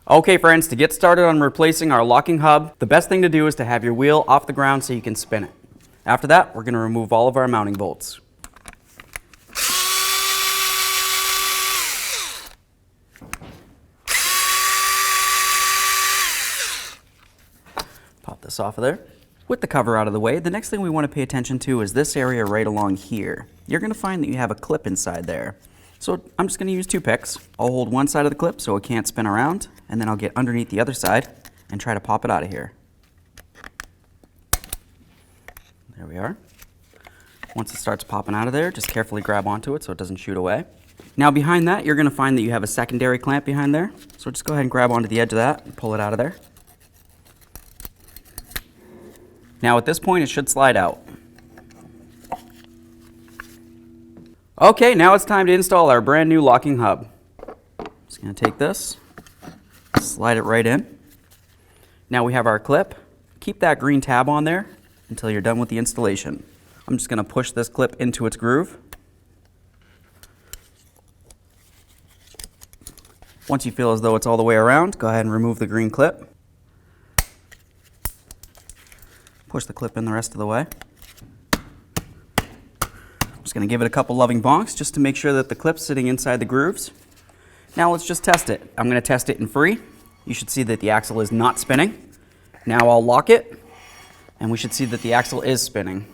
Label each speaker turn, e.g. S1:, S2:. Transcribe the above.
S1: Okay friends, to get started on replacing our locking hub, the best thing to do is to have your wheel off the ground so you can spin it. After that, we're going to remove all of our mounting bolts. Pop this off of there. With the cover out of the way, the next thing we want to pay attention to is this area right along here. You're going to find that you have a clip inside there. So I'm just going to use 2 picks. I'll hold one side of the clip so it can't spin around, and then I'll get underneath the other side and try to pop it out of here. There we are. Once it starts popping out of there, just carefully grab onto it so it doesn't shoot away. Now behind that, you're going to find that you have a secondary clamp behind there. So just go ahead and grab onto the edge of that and pull it out of there. Now at this point, it should slide out. Okay, now it's time to install our brand new locking hub. Just going to take this, slide it right in. Now we have our clip. Keep that green tab on there until you're done with the installation. I'm just going to push this clip into its groove. Once you feel as though it's all the way around, go ahead and remove the green clip. Push the clip in the rest of the way. Just going to give it a couple loving bonks just to make sure that the clip's sitting inside the grooves. Now let's just test it. I'm going to test it in free. You should see that the axle is not spinning. Now I'll lock it, and we should see that the axle is spinning.